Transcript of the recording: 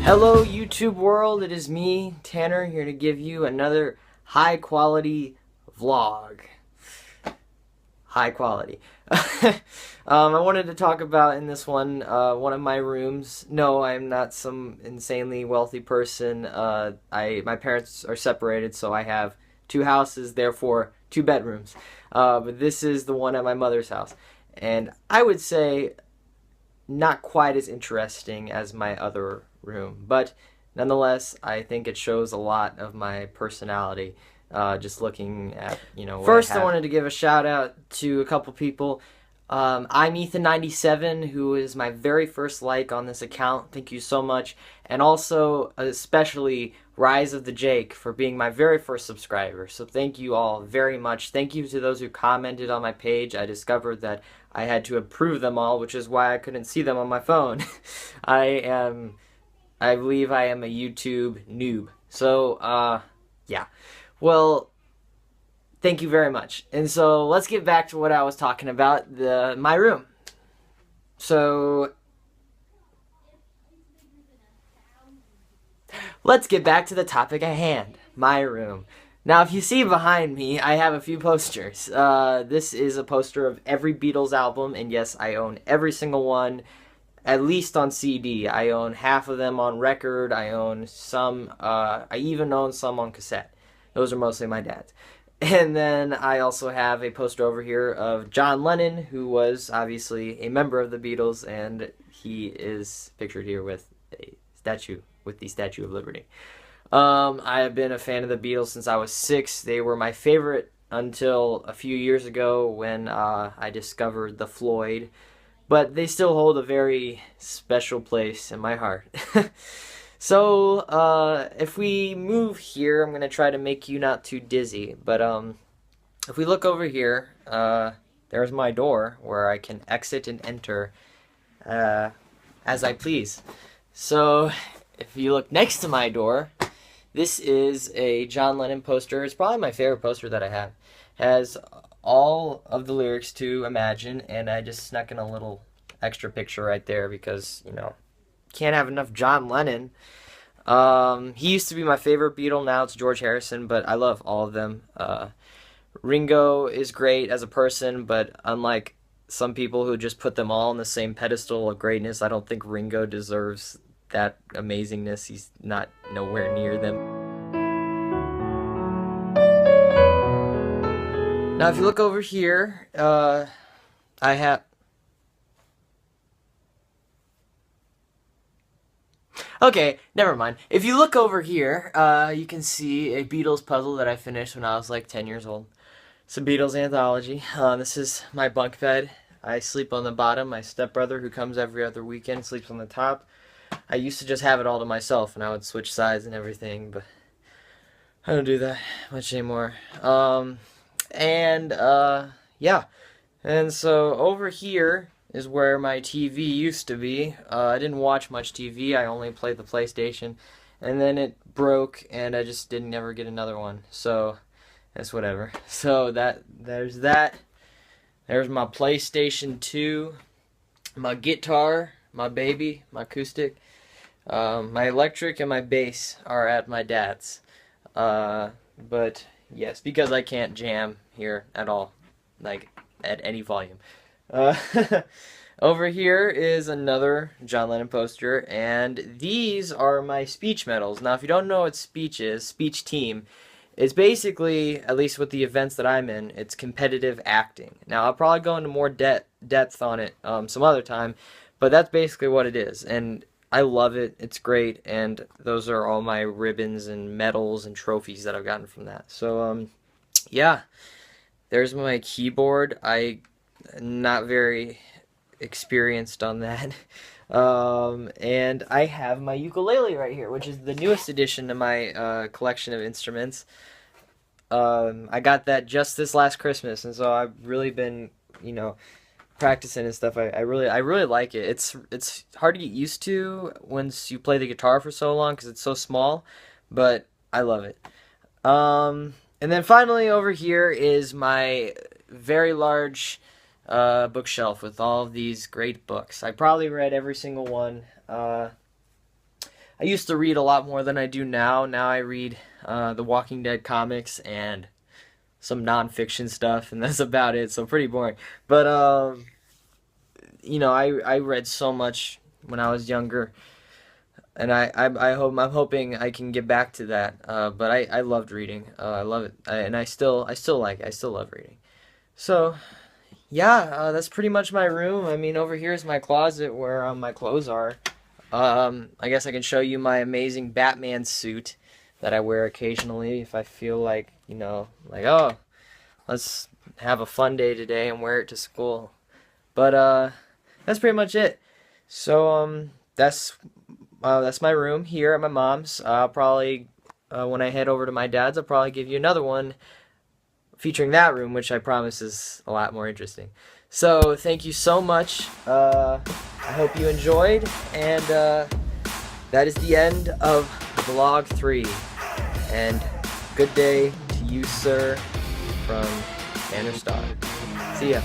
Hello YouTube world, it is me, Tanner, here to give you another high quality vlog. High quality. I wanted to talk about in this one of my rooms. No, I'm not some insanely wealthy person. My parents are separated, so I have two houses, therefore two bedrooms. But this is the one at my mother's house. And I would say not quite as interesting as my other room, but nonetheless, I think it shows a lot of my personality. Just looking at, what First, I wanted to give a shout out to a couple people. I'm Ethan97, who is my very first like on this account. Thank you so much. And also, especially, Rise of the Jake for being my very first subscriber. So thank you all very much. Thank you to those who commented on my page. I discovered that I had to approve them all, which is why I couldn't see them on my phone. I believe I am a YouTube noob. So, yeah. Well, thank you very much. And so let's get back to what I was talking about, my room. So let's get back to the topic at hand, my room. Now, if you see behind me, I have a few posters. This is a poster of every Beatles album, and yes, I own every single one, at least on CD. I own half of them on record. I own some, I even own some on cassette. Those are mostly my dad's. And then I also have a poster over here of John Lennon, who was obviously a member of the Beatles, and he is pictured here with a statue, with the Statue of Liberty. I have been a fan of the Beatles since I was 6. They were my favorite until a few years ago when I discovered the Floyd, but they still hold a very special place in my heart. So, if we move here, I'm going to try to make you not too dizzy, but if we look over here, there's my door where I can exit and enter as I please. So, if you look next to my door, this is a John Lennon poster. It's probably my favorite poster that I have. It has all of the lyrics to Imagine, and I just snuck in a little extra picture right there because, can't have enough John Lennon. He used to be my favorite Beatle. Now it's George Harrison, but I love all of them. Ringo is great as a person, but unlike some people who just put them all on the same pedestal of greatness, I don't think Ringo deserves that amazingness. He's not nowhere near them. Now, if you look over here, I have... Okay, never mind. If you look over here, you can see a Beatles puzzle that I finished when I was like 10 years old. It's a Beatles anthology. This is my bunk bed. I sleep on the bottom. My stepbrother, who comes every other weekend, sleeps on the top. I used to just have it all to myself, and I would switch sides and everything, but I don't do that much anymore. Yeah. And so over here is where my TV used to be. I didn't watch much TV. I only played the PlayStation, and then it broke, and I just didn't ever get another one. So that's whatever. So there's that. There's my PlayStation 2, my guitar, my baby, my acoustic, my electric, and my bass are at my dad's. But yes, because I can't jam here at all, like at any volume. Over here is another John Lennon poster, and these are my speech medals. Now, if you don't know what speech is, speech team, it's basically, at least with the events that I'm in, it's competitive acting. Now, I'll probably go into more depth on it some other time, but that's basically what it is, and I love it. It's great, and those are all my ribbons and medals and trophies that I've gotten from that. So, yeah, there's my keyboard. I'm not very experienced on that. And I have my ukulele right here, which is the newest addition to my collection of instruments. I got that just this last Christmas, and so I've really been, practicing and stuff. I really like it. It's hard to get used to once you play the guitar for so long because it's so small, but I love it. And then finally over here is my very large bookshelf with all of these great books. I probably read every single one. I I used to read a lot more than I do now. Now I read the Walking Dead comics and some nonfiction stuff, and that's about it. So pretty boring. But I read so much when I was younger, and I'm hoping I can get back to that. But I loved reading. I love it, and I still love reading. So yeah, that's pretty much my room. I mean, over here is my closet where my clothes are. I guess I can show you my amazing Batman suit that I wear occasionally if I feel like, like, oh, let's have a fun day today and wear it to school. But that's pretty much it. So that's my room here at my mom's. I'll probably when I head over to my dad's, I'll probably give you another one featuring that room, which I promise is a lot more interesting. So thank you so much. I hope you enjoyed, and that is the end of vlog 3. And good day to you, sir, from Starr. See ya.